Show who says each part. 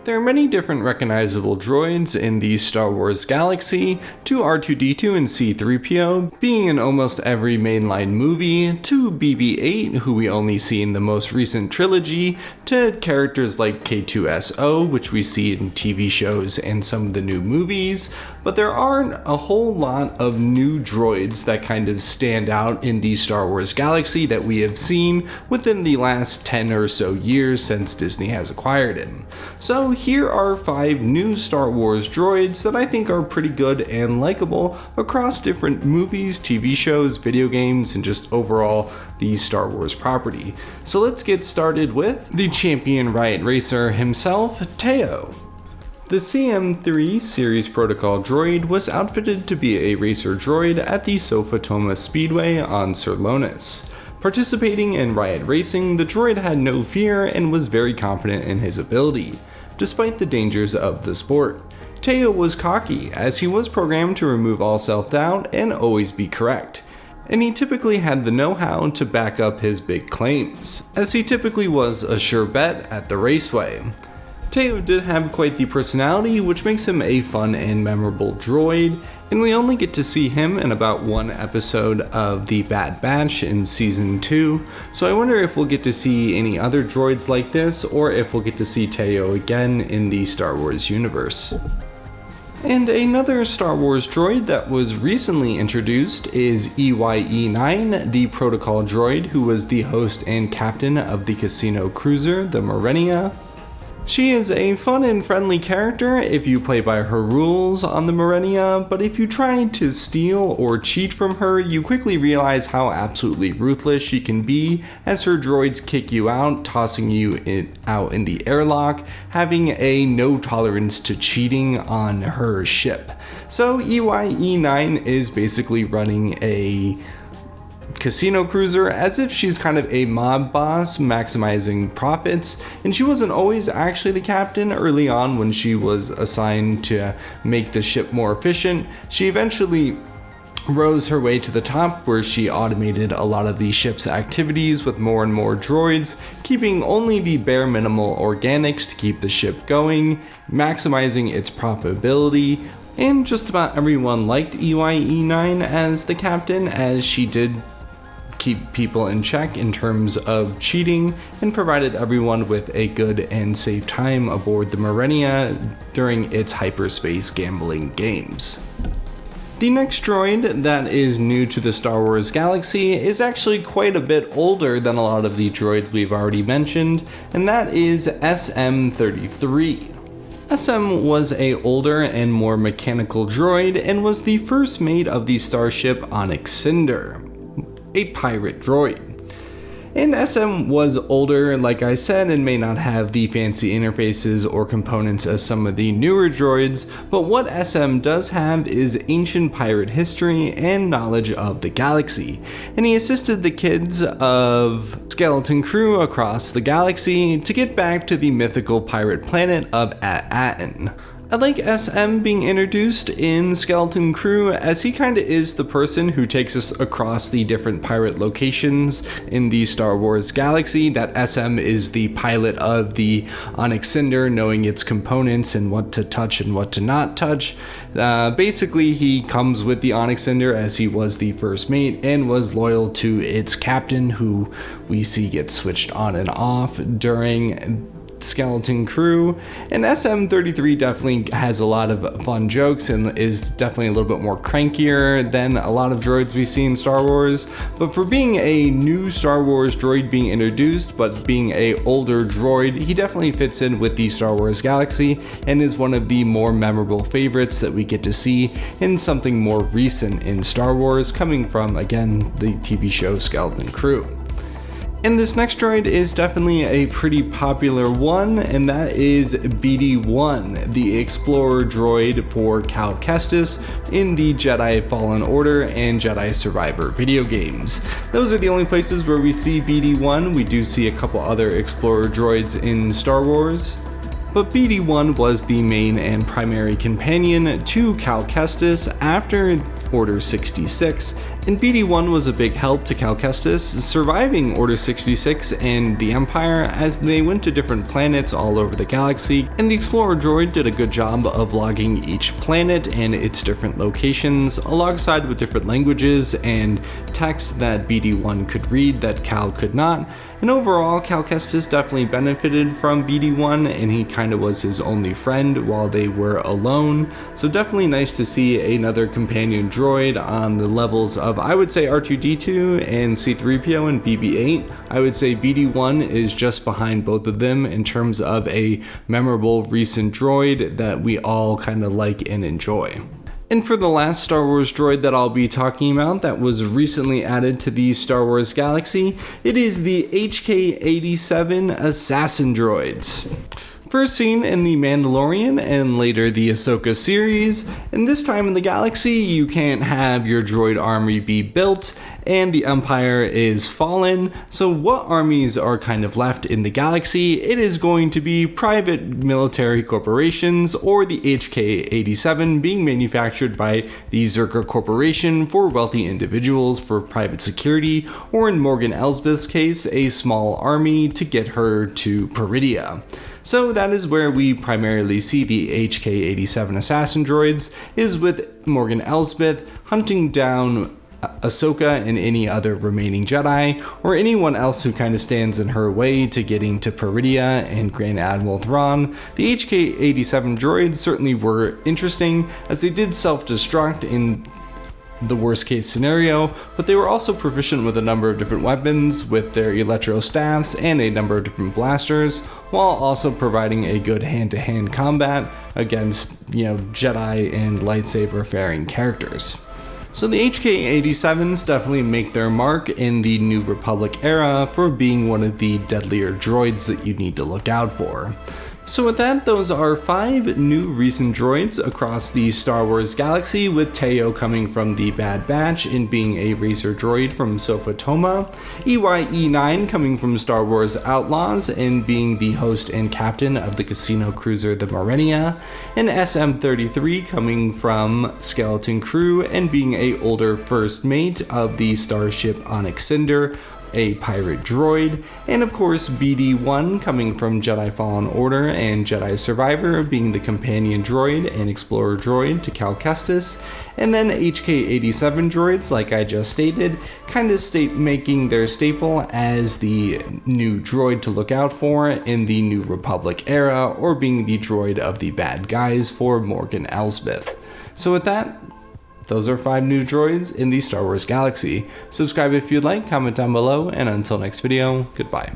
Speaker 1: There are many different recognizable droids in the Star Wars galaxy, to R2-D2 and C-3PO being in almost every mainline movie, to BB-8 who we only see in the most recent trilogy, to characters like K2SO which we see in TV shows and some of the new movies, but there aren't a whole lot of new droids that kind of stand out in the Star Wars galaxy that we have seen within the last 10 or so years since Disney has acquired him. So here are 5 new Star Wars droids that I think are pretty good and likable across different movies, TV shows, video games, and just overall the Star Wars property. So let's get started with the champion riot racer himself, Teao. The CM3 Series Protocol droid was outfitted to be a racer droid at the Sofatoma Speedway on Serlonis. Participating in riot racing, the droid had no fear and was very confident in his ability, despite the dangers of the sport. Teao was cocky, as he was programmed to remove all self-doubt and always be correct, and he typically had the know-how to back up his big claims, as he typically was a sure bet at the raceway. Teao did have quite the personality, which makes him a fun and memorable droid, and we only get to see him in about one episode of The Bad Batch in Season 2, so I wonder if we'll get to see any other droids like this, or if we'll get to see Teao again in the Star Wars universe. And another Star Wars droid that was recently introduced is EYE9, the Protocol droid who was the host and captain of the casino cruiser, the Morenia. She is a fun and friendly character if you play by her rules on the Morenia, but if you try to steal or cheat from her, you quickly realize how absolutely ruthless she can be, as her droids kick you out, tossing you out in the airlock, having a no tolerance to cheating on her ship. So EYE9 is basically running a casino cruiser as if she's kind of a mob boss maximizing profits, and she wasn't always actually the captain. Early on when she was assigned to make the ship more efficient, she eventually rose her way to the top where she automated a lot of the ship's activities with more and more droids, keeping only the bare minimal organics to keep the ship going, maximizing its profitability. And just about everyone liked EYE9 as the captain, as she did keep people in check in terms of cheating and provided everyone with a good and safe time aboard the Morenia during its hyperspace gambling games. The next droid that is new to the Star Wars galaxy is actually quite a bit older than a lot of the droids we've already mentioned, and that is SM-33. SM was a older and more mechanical droid and was the first mate of the starship Onyx Cinder, a pirate droid. And SM was older, like I said, and may not have the fancy interfaces or components as some of the newer droids, but what SM does have is ancient pirate history and knowledge of the galaxy, and he assisted the kids of Skeleton Crew across the galaxy to get back to the mythical pirate planet of At-Aten. I like SM being introduced in Skeleton Crew, as he kinda is the person who takes us across the different pirate locations in the Star Wars galaxy, that SM is the pilot of the Onyx Cinder, knowing its components and what to touch and what to not touch. Basically, he comes with the Onyx Cinder as he was the first mate and was loyal to its captain, who we see get switched on and off during Skeleton Crew. And SM-33 definitely has a lot of fun jokes and is definitely a little bit more crankier than a lot of droids we see in Star Wars, but for being a new Star Wars droid being introduced but being a older droid, he definitely fits in with the Star Wars galaxy and is one of the more memorable favorites that we get to see in something more recent in Star Wars, coming from, again, the TV show Skeleton Crew. And this next droid is definitely a pretty popular one, and that is BD-1, the Explorer droid for Cal Kestis in the Jedi Fallen Order and Jedi Survivor video games. Those are the only places where we see BD-1. We do see a couple other Explorer droids in Star Wars, but BD-1 was the main and primary companion to Cal Kestis after Order 66, And BD-1 was a big help to Cal Kestis, surviving Order 66 and the Empire as they went to different planets all over the galaxy, and the Explorer droid did a good job of logging each planet and its different locations, alongside with different languages and text that BD-1 could read that Cal could not. And overall, Cal Kestis definitely benefited from BD-1, and he kind of was his only friend while they were alone. So definitely nice to see another companion droid on the levels of, I would say, R2-D2 and C-3PO and BB-8. I would say BD-1 is just behind both of them in terms of a memorable recent droid that we all kind of like and enjoy. And for the last Star Wars droid that I'll be talking about that was recently added to the Star Wars galaxy, it is the HK-87 Assassin Droids. First seen in The Mandalorian and later the Ahsoka series, and this time in the galaxy you can't have your droid army be built and the Empire is fallen, so what armies are kind of left in the galaxy? It is going to be private military corporations or the HK-87 being manufactured by the Zerker Corporation for wealthy individuals for private security, or in Morgan Elsbeth's case, a small army to get her to Peridia. So that is where we primarily see the HK-87 assassin droids, is with Morgan Elsbeth hunting down Ahsoka and any other remaining Jedi, or anyone else who kind of stands in her way to getting to Peridia and Grand Admiral Thrawn. The HK-87 droids certainly were interesting, as they did self-destruct in the worst case scenario, but they were also proficient with a number of different weapons with their electro staffs and a number of different blasters, while also providing a good hand-to-hand combat against, Jedi and lightsaber faring characters. So the HK-87s definitely make their mark in the New Republic era for being one of the deadlier droids that you need to look out for. So with that, those are 5 new recent droids across the Star Wars galaxy, with Teao coming from the Bad Batch and being a racer droid from Sofa Toma, EYE-9 coming from Star Wars Outlaws and being the host and captain of the casino cruiser the Morenia, and SM-33 coming from Skeleton Crew and being a older first mate of the starship Onyx Cinder, a pirate droid, and of course BD-1 coming from Jedi Fallen Order and Jedi Survivor being the companion droid and explorer droid to Cal Kestis, and then HK-87 droids, like I just stated, kind of making their staple as the new droid to look out for in the New Republic era, or being the droid of the bad guys for Morgan Elsbeth. So with that, those are 5 new droids in the Star Wars galaxy. Subscribe if you'd like, comment down below, and until next video, goodbye.